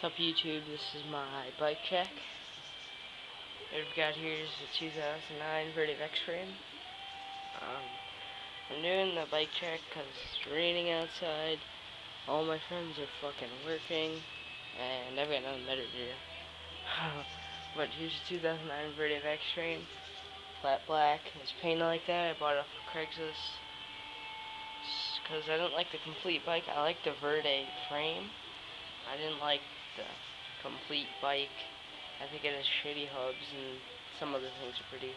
What's up YouTube, this is my bike check. What I've got here is the 2009 verde frame. I'm doing the bike check because it's raining outside, all my friends are fucking working, and I've got nothing better to do. But here's the 2009 verde frame, flat black. It's painted like that. I bought it off of Craigslist because I don't like the complete bike. I like the verde frame. I didn't like the complete bike. I think it has shitty hubs and some other things are pretty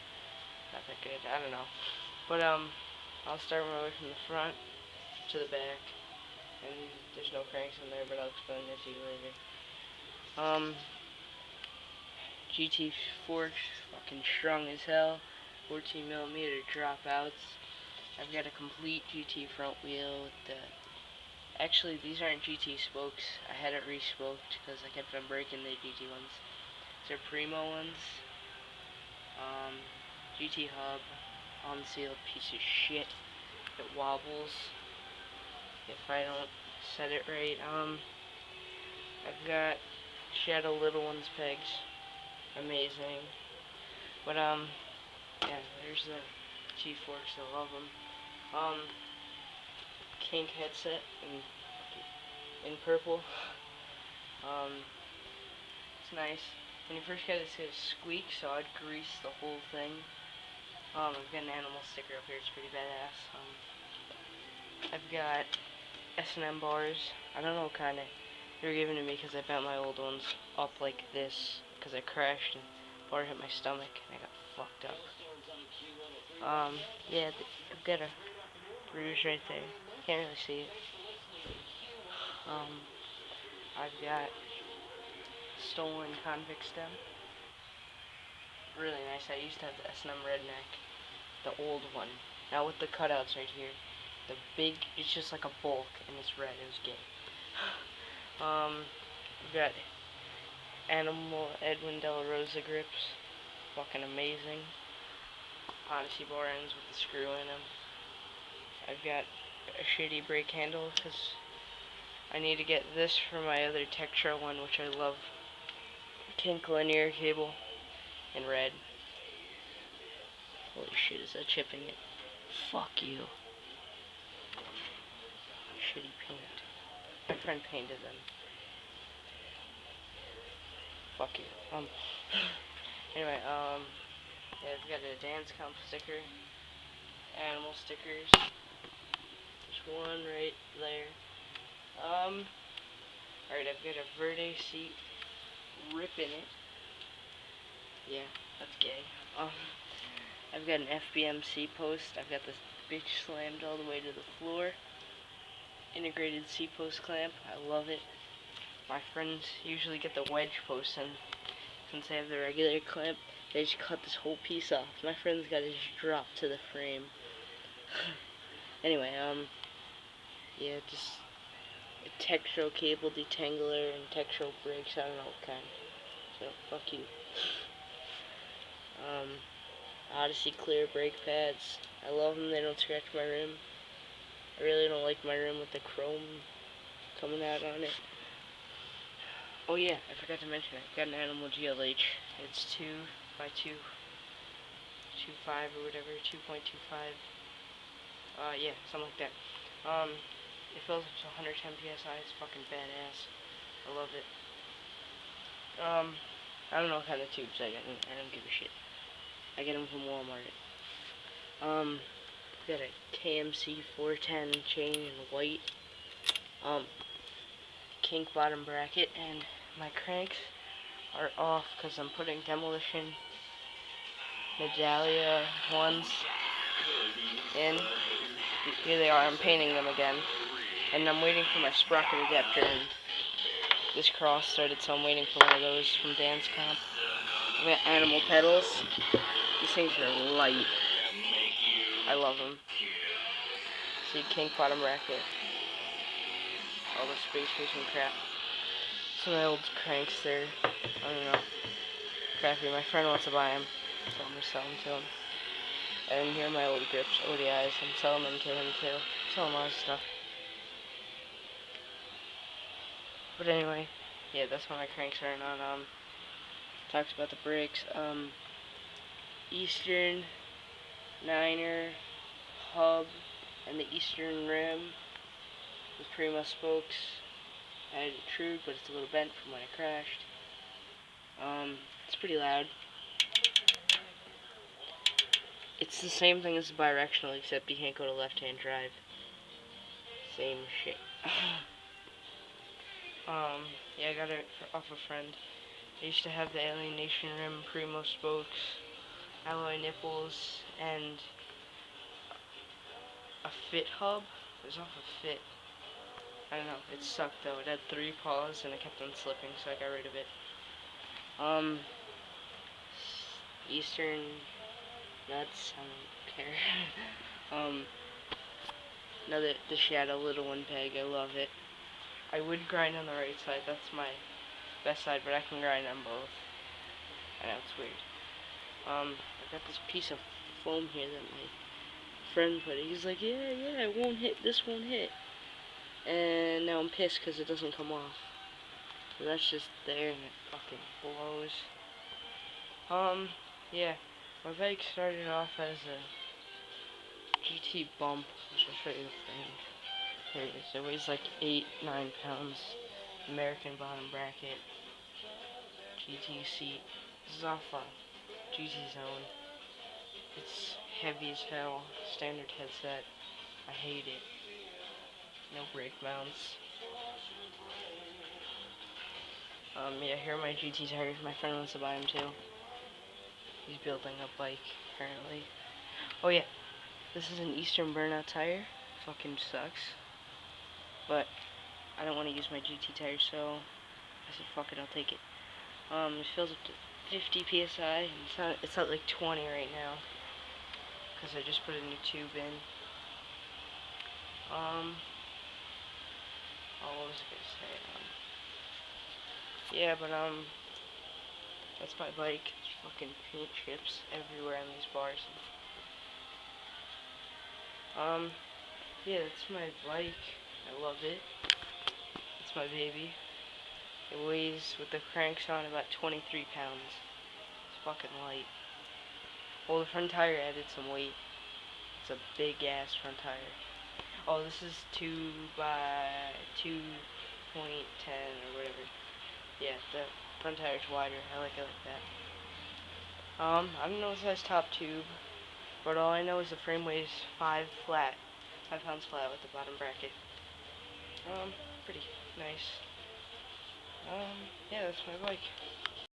not that good. I don't know. But I'll start my way from the front to the back. And there's no cranks in there, but I'll explain that to you later. GT forks, fucking strong as hell. 14mm dropouts. I've got a complete GT front wheel with the... Actually, these aren't GT spokes. I had it re-spoked because I kept on breaking the GT ones. These are Primo ones. GT hub. Unsealed piece of shit. It wobbles if I don't set it right. I've got Shadow Little Ones pegs. Amazing. But, yeah, there's the G-forks. I love them. Kink headset in purple. It's nice. When you first get it, it says squeak, so I'd grease the whole thing. I've got an animal sticker up here. It's pretty badass. I've got S&M bars. I don't know what kind they were given to me because I bent my old ones up like this because I crashed and bar hit my stomach and I got fucked up. Yeah, I've got a bruise right there. Can't really see it. I've got stolen convict stem. Really nice. I used to have the S&M Redneck, the old one. Now with the cutouts right here, the big, it's just like a bulk and it's red. It was gay. We've got Animal Edwin De La Rosa grips. Fucking amazing. Odyssey bar ends with the screw in them. I've got a shitty brake handle because I need to get this for my other Tektro one, which I love. Kink linear cable in red. Holy shit, is that chipping it? Fuck you. Shitty paint. My friend painted them. Fuck you. Anyway, yeah, I've got a dance comp sticker. Animal stickers. There's one right there. Alright, I've got a verde seat. Ripping it. Yeah, that's gay. I've got an FBM post. I've got this bitch slammed all the way to the floor. Integrated C-post clamp. I love it. My friends usually get the wedge post, and since they have the regular clamp, they just cut this whole piece off. My friend's got it just dropped to the frame. Anyway, yeah, just a Tektro cable detangler and Tektro brakes. I don't know what kind. So, fuck you. Odyssey clear brake pads. I love them. They don't scratch my rim. I really don't like my rim with the chrome coming out on it. Oh yeah, I forgot to mention I've got an Animal GLH. It's 2 by 2.25 or whatever, 2.25. Yeah, something like that. It fills up to 110 psi. It's fucking badass. I love it. I don't know what kind of tubes I got. I don't give a shit. I get them from Walmart. Got a KMC 410 chain in white. Kink bottom bracket, and my cranks are off because I'm putting Demolition Medallia ones in. Here they are. I'm painting them again, and I'm waiting for my sprocket adapter. And this cross started, so I'm waiting for one of those from Dance Comp. I've got animal pedals. These things are light. I love them. See, kink bottom bracket. All the space station crap. Some of my old cranks there. I don't know. Crappy. My friend wants to buy them, so I'm just selling them to him. And here are my old grips, ODIs. I'm selling them to him too. Selling a lot of stuff. But anyway, yeah, that's what my cranks are on. Talks about the brakes. Eastern, Niner, hub, and the Eastern rim with Primo spokes. I had it trued, but it's a little bent from when I crashed. It's pretty loud. It's the same thing as the bidirectional, except you can't go to left-hand drive. Same shit. Yeah, I got it off a friend. I used to have the Alienation rim, Primo spokes, alloy nipples, and a fit hub. It was off a fit. I don't know, it sucked though. It had 3 paws and it kept on slipping, so I got rid of it. Eastern nuts, I don't care. Another, the Shadow Little One peg, I love it. I would grind on the right side, that's my best side, but I can grind on both. I know, it's weird. I got this piece of foam here that my friend put it. He's like, yeah, it won't hit, this won't hit. And now I'm pissed because it doesn't come off. So that's just there and it fucking blows. Yeah. My bike started off as a GT bump, which I'll show you the frame. Here it is. It weighs like 8-9 pounds. American bottom bracket. GT seat. This is off a GT Zone. It's heavy as hell. Standard headset. I hate it. No brake mounts. Yeah, here are my GT tires. My friend wants to buy them too. He's building a bike, apparently. Oh yeah, this is an Eastern burnout tire. Fucking sucks. But I don't want to use my GT tires, so I said fuck it, I'll take it. It fills up to 50 psi, and it's not like 20 right now, because I just put a new tube in. Oh, what was I gonna say? Yeah, but that's my bike. There's fucking paint chips everywhere on these bars. Yeah, that's my bike. I love it. It's my baby. It weighs, with the cranks on, about 23 pounds. It's fucking light. Well, the front tire added some weight. It's a big ass front tire. Oh, this is 2 by 2.10 or whatever. Yeah, the front tire's wider. I like it like that. I don't know what size top tube, but all I know is the frame weighs 5 pounds flat with the bottom bracket. Pretty nice. Yeah, that's my bike.